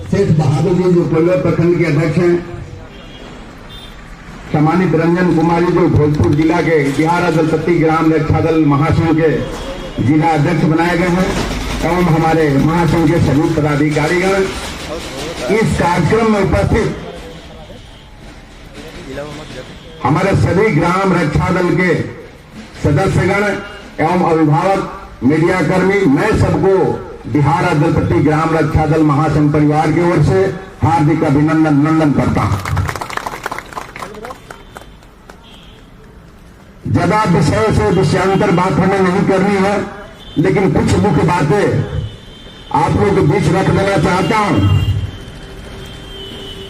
सेठ बहादुर जी जो कोल्लर प्रखंड के अध्यक्ष हैं, सम्मानित रंजन कुमार जी जो भोजपुर जिला के बिहार दलपति ग्राम रक्षा दल महासंघ के जिला अध्यक्ष बनाए गए हैं, एवं हमारे महासंघ के सभी पदाधिकारीगण, इस कार्यक्रम में उपस्थित हमारे सभी ग्राम रक्षा दल के सदस्यगण एवं अभिभावक, मीडिया कर्मी, मैं सबको बिहार दलपति ग्राम रक्षा दल महासंघ परिवार की ओर से हार्दिक अभिनंदन करता हूं। ज्यादा विषय से विषयांतर बात हमें नहीं करनी है, लेकिन कुछ मुख्य बातें आप लोगों के बीच रख देना चाहता हूं।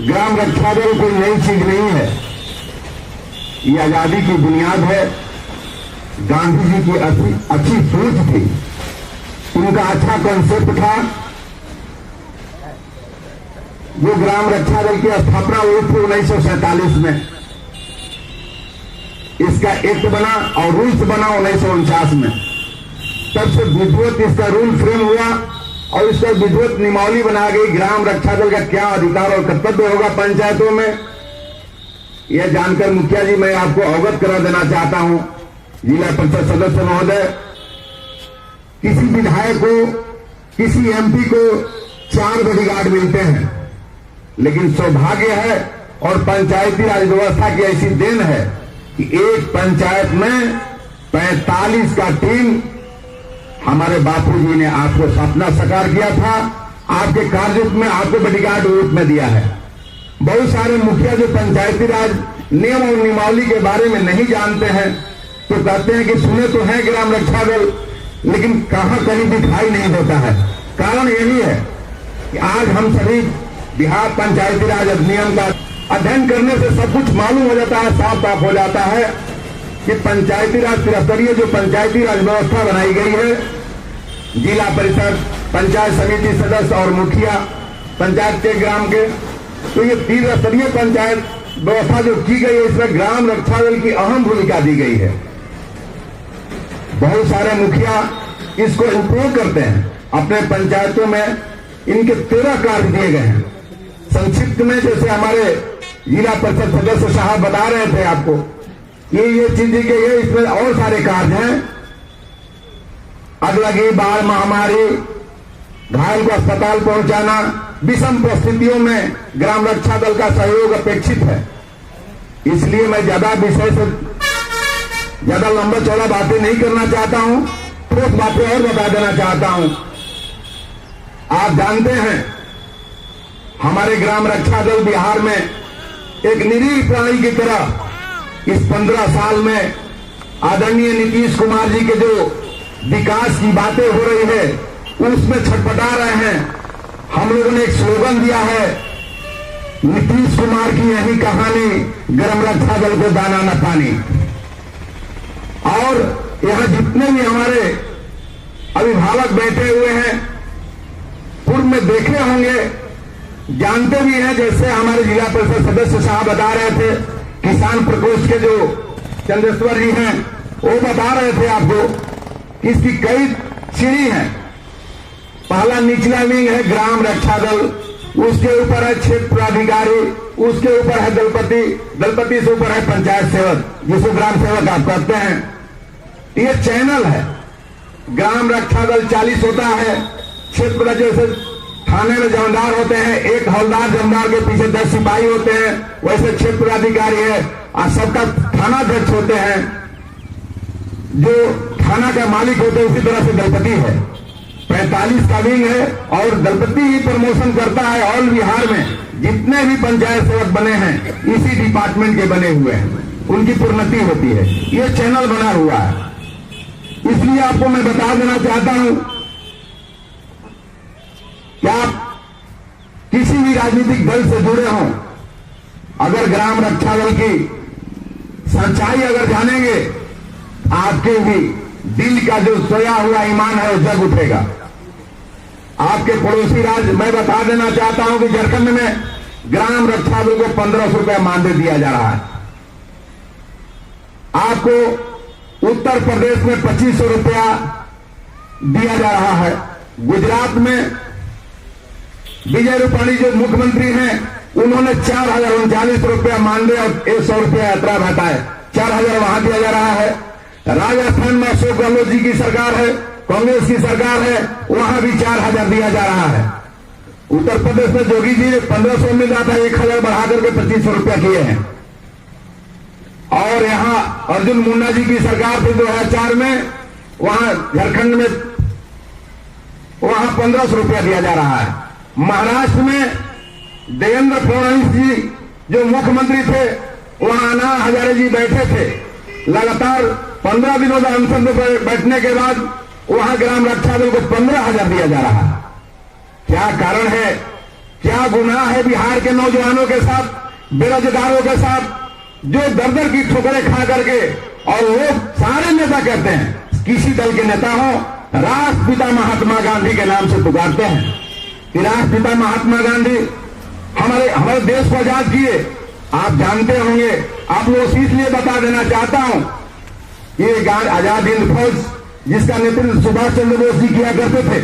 ग्राम रक्षा दल कोई नई चीज नहीं है, ये आजादी की बुनियाद है। गांधी जी की अच्छी सोच थी, उनका अच्छा कॉन्सेप्ट था। जो ग्राम रक्षा दल की स्थापना हुई थी 1947 में, इसका एक्ट बना और रूल्स बना 1949 में। तब से विधिवत इसका रूल फ्रेम हुआ और इसका विधिवत नियमावली बना गई। ग्राम रक्षा दल का क्या अधिकार और कर्तव्य होगा पंचायतों में, यह जानकर मुखिया जी मैं आपको अवगत करा देना चाहता हूं। जिला परिषद सदस्य महोदय, किसी विधायक को, किसी एमपी को 4 बॉडीगार्ड मिलते हैं, लेकिन सौभाग्य है और पंचायती राज व्यवस्था की ऐसी देन है कि एक पंचायत में 45 का टीम हमारे बापू जी ने आपको सपना साकार किया था, आपके कार्य में आपको बॉडीगार्ड रूप में दिया है। बहुत सारे मुखिया जो पंचायती राज नियम और नियमावली के बारे में नहीं जानते हैं, तो कहते हैं कि सुने तो है ग्राम रक्षा दल, लेकिन कहां कहीं दिखाई नहीं देता है। कारण यही है कि आज हम सभी बिहार पंचायती राज अधिनियम का अध्ययन करने से सब कुछ मालूम हो जाता है, साफ साफ हो जाता है कि पंचायती राज त्रिस्तरीय जो पंचायती राज व्यवस्था बनाई गई है, जिला परिषद, पंचायत समिति सदस्य और मुखिया पंचायत के ग्राम के, तो ये त्रिस्तरीय पंचायत व्यवस्था जो की गई है, इसमें ग्राम रक्षा दल की अहम भूमिका दी गई है। बहुत सारे मुखिया इसको उपयोग करते हैं अपने पंचायतों में। इनके 13 कार्य दिए गए हैं। संक्षिप्त में जैसे हमारे जिला परिषद सदस्य साहब बता रहे थे आपको, ये चीज दी गई है। इसमें और सारे कार्य हैं, अगलगी, बाढ़, महामारी, घायल को अस्पताल पहुंचाना, विषम परिस्थितियों में ग्राम रक्षा दल का सहयोग अपेक्षित है। इसलिए मैं ज्यादा विषय से ज्यादा लंबा चौड़ा बातें नहीं करना चाहता हूं, ठोस बातें और बता देना चाहता हूं। आप जानते हैं हमारे ग्राम रक्षा दल बिहार में एक निरीह प्राणी की तरह इस 15 साल में आदरणीय नीतीश कुमार जी के जो विकास की बातें हो रही है उसमें छटपटा रहे हैं। हम लोगों ने एक स्लोगन दिया है, नीतीश कुमार की यही कहानी, ग्राम रक्षा दल को दाना न पानी। और यहां जितने भी हमारे अभिभावक बैठे हुए हैं, पूर्व में देखे होंगे, जानते भी हैं। जैसे हमारे जिला परिषद सदस्य साहब बता रहे थे, किसान प्रकोष्ठ के जो चंद्रेश्वर जी हैं, वो बता रहे थे आपको कि इसकी कई सीढ़ी हैं। पहला निचला विंग है ग्राम रक्षा दल, उसके ऊपर है क्षेत्र प्राधिकारी, उसके ऊपर है दलपति, दलपति से ऊपर है पंचायत सेवक, जिसको ग्राम सेवक आप कहते हैं। ये चैनल है। ग्राम रक्षा दल 40 होता है, क्षेत्र जैसे थाने में जमादार होते हैं, एक हवलदार जमादार के पीछे 10 सिपाही होते हैं, वैसे क्षेत्र अधिकारी है और सबका थानाध्यक्ष होते हैं, जो थाना का मालिक होते हैं। उसी तरह से दलपति है। 45 का विंग है और दलपति ही प्रमोशन करता है। ऑल बिहार में जितने भी पंचायत सेवक बने हैं इसी डिपार्टमेंट के बने हुए हैं, उनकी प्रोन्नति होती है। ये चैनल बना हुआ है। इसलिए आपको मैं बता देना चाहता हूं कि आप किसी भी राजनीतिक दल से जुड़े हों, अगर ग्राम रक्षा दल की सच्चाई अगर जानेंगे, आपके भी दिल का जो सोया हुआ ईमान है वो जग उठेगा। आपके पड़ोसी राज्य, मैं बता देना चाहता हूं कि झारखंड में ग्राम रक्षा दल को 1500 रुपया मानदेय दिया जा रहा है। आपको उत्तर प्रदेश में 2500 रुपया दिया जा रहा है। गुजरात में विजय रूपाणी जो मुख्यमंत्री हैं, उन्होंने 4,039 रुपया मानदेय और 100 रुपया यात्रा भत्ता है, 4,000 वहां दिया जा रहा है। राजस्थान में अशोक गहलोत जी की सरकार है, कांग्रेस की सरकार है, वहां भी 4,000 दिया जा रहा है। उत्तर प्रदेश में जोगी जी ने 1,500 मिल रहा था, 1,000 बढ़ा करके 2,500 रुपया किए हैं। और यहां अर्जुन मुंडा जी की सरकार थी 2004 में, वहां झारखंड में वहां 1,500 रुपया दिया जा रहा है। महाराष्ट्र में देवेंद्र फडणवीस जी जो मुख्यमंत्री थे, वहां अन्ना हजारे जी बैठे थे, लगातार 15 दिनों का अनशन में बैठने के बाद वहां ग्राम रक्षा दल को 15,000 दिया जा रहा है। क्या कारण है, क्या गुनाह है बिहार के नौजवानों के साथ, बेरोजगारों के साथ, जो दर दर की ठोकरें खा करके, और वो सारे नेता कहते हैं, किसी दल के नेता हो, राष्ट्रपिता महात्मा गांधी के नाम से पुकारते हैं कि राष्ट्रपिता महात्मा गांधी हमारे देश को आजाद किए। आप जानते होंगे, आप लोगों से इसलिए बता देना चाहता हूं, ये आजाद हिंद फौज जिसका नेतृत्व सुभाष चंद्र बोस जी किया करते थे,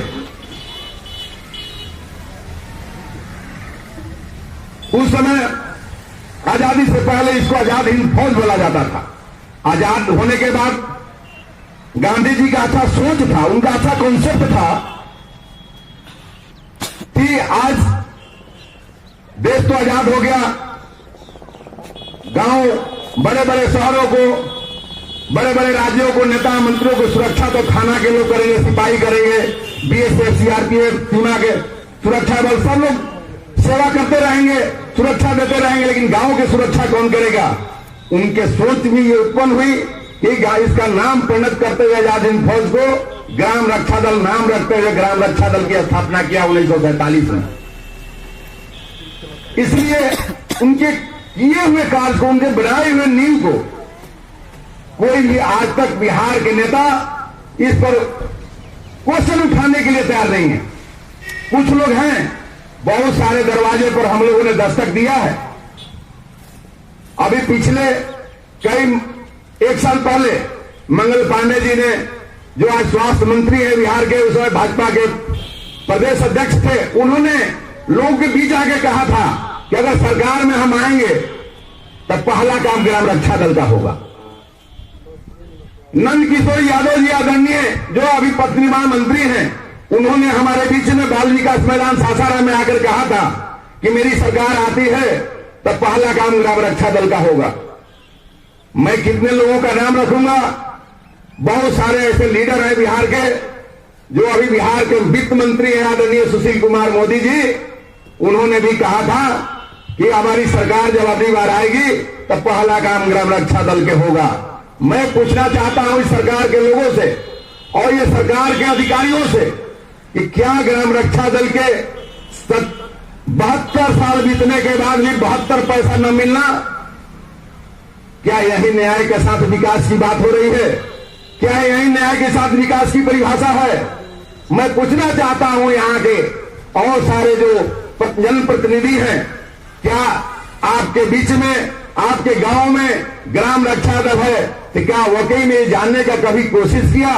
उस समय आजादी से पहले इसको आजाद हिंद फौज बोला जाता था। आजाद होने के बाद गांधी जी का अच्छा सोच था, उनका अच्छा कॉन्सेप्ट था कि आज देश तो आजाद हो गया, गांव, बड़े बड़े शहरों को, बड़े बड़े राज्यों को, नेता मंत्रियों को सुरक्षा तो थाना के लोग करेंगे, सिपाही करेंगे, बीएसएफ, सीआरपीएफ, सीमा के सुरक्षा बल, सब लोग सेवा करते रहेंगे, सुरक्षा देते रहेंगे, लेकिन गांव की सुरक्षा कौन करेगा? उनके सोच में ये उत्पन्न हुई कि इसका नाम परिणत करते हुए आजाद हिंद फौज को ग्राम रक्षा दल नाम रखते हुए ग्राम रक्षा दल की स्थापना किया 1947 में। इसलिए उनके किए हुए कार्य को, उनके बनाए हुए नींव को कोई भी आज तक बिहार के नेता इस पर क्वेश्चन उठाने के लिए तैयार नहीं है। कुछ लोग हैं, बहुत सारे दरवाजे पर हम लोगों ने दस्तक दिया है। अभी पिछले एक साल पहले मंगल पांडे जी ने, जो आज स्वास्थ्य मंत्री है बिहार के, उस समय भाजपा के प्रदेश अध्यक्ष थे, उन्होंने लोगों के बीच आके कहा था कि अगर सरकार में हम आएंगे तब पहला काम ग्राम रक्षा दल का होगा। नंद किशोर यादव जी आदरणीय, जो अभी पथ निर्माण मंत्री हैं, उन्होंने हमारे बीच में बाल विकास मैदान सासाराम में आकर कहा था कि मेरी सरकार आती है तब पहला काम ग्राम रक्षा दल का होगा। मैं कितने लोगों का नाम रखूंगा, बहुत सारे ऐसे लीडर हैं बिहार के, जो अभी बिहार के वित्त मंत्री हैं आदरणीय सुशील कुमार मोदी जी, उन्होंने भी कहा था कि हमारी सरकार जब अगली बार आएगी तब पहला काम ग्राम रक्षा दल के होगा। मैं पूछना चाहता हूं इस सरकार के लोगों से और ये सरकार के अधिकारियों से कि क्या ग्राम रक्षा दल के 72 साल बीतने के बाद भी 72 पैसा न मिलना, क्या यही न्याय के साथ विकास की बात हो रही है? क्या यही न्याय के साथ विकास की परिभाषा है? मैं पूछना चाहता हूं यहाँ के और सारे जो जनप्रतिनिधि हैं, क्या आपके बीच में, आपके गांव में ग्राम रक्षा दल है, तो क्या वाकई में जानने का कभी कोशिश किया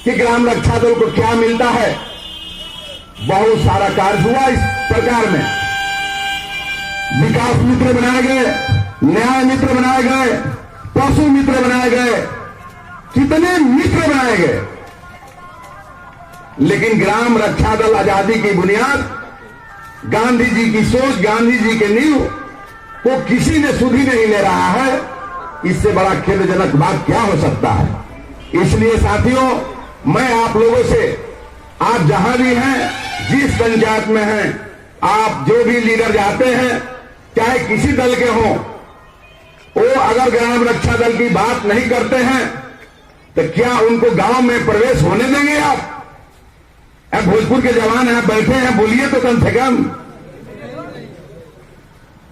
कि ग्राम रक्षा दल को क्या मिलता है? बहुत सारा कार्य हुआ इस सरकार में, विकास मित्र बनाए गए, न्याय मित्र बनाए गए, पशु मित्र बनाए गए, कितने मित्र बनाए गए, लेकिन ग्राम रक्षा दल आजादी की बुनियाद, गांधी जी की सोच, गांधी जी के नींव को किसी ने सुध ही नहीं ले रहा है। इससे बड़ा खेदजनक बात क्या हो सकता है? इसलिए साथियों, मैं आप लोगों से, आप जहां भी हैं, जिस पंचायत में हैं, आप जो भी लीडर जाते हैं, चाहे किसी दल के हों, वो अगर ग्राम रक्षा दल की बात नहीं करते हैं तो क्या उनको गांव में प्रवेश होने देंगे आप? भोजपुर के जवान यहां बैठे हैं, बोलिए तो कम से कम।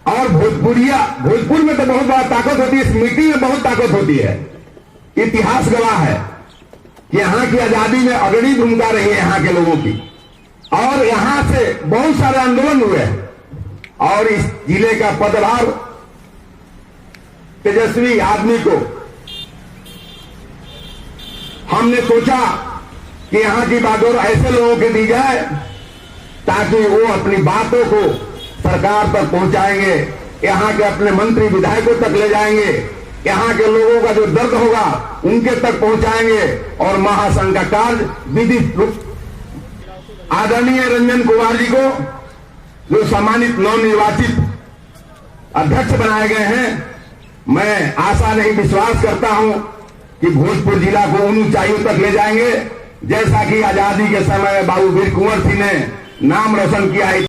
और भोजपुर में तो बहुत बड़ा ताकत होती है, इस मिट्टी में बहुत ताकत होती है। इतिहास गवाह है कि यहां की आजादी में अग्रणी भूमिका रही है यहाँ के लोगों की, और यहां से बहुत सारे आंदोलन हुए और इस जिले का पदभार तेजस्वी आदमी को हमने सोचा कि यहां की बागडोर ऐसे लोगों के दी जाए ताकि वो अपनी बातों को सरकार तक पहुंचाएंगे, यहाँ के अपने मंत्री विधायकों तक ले जाएंगे, यहाँ के लोगों का जो दर्द होगा उनके तक पहुंचाएंगे और महासंघ का कार्य विधिक रूप। आदरणीय रंजन कुमार जी को जो सम्मानित नवनिर्वाचित अध्यक्ष बनाए गए हैं, मैं आशा नहीं विश्वास करता हूं कि भोजपुर जिला को उन ऊंचाइयों तक ले जाएंगे जैसा कि आजादी के समय बाबू वीर कुंवर सिंह ने नाम रोशन किया है।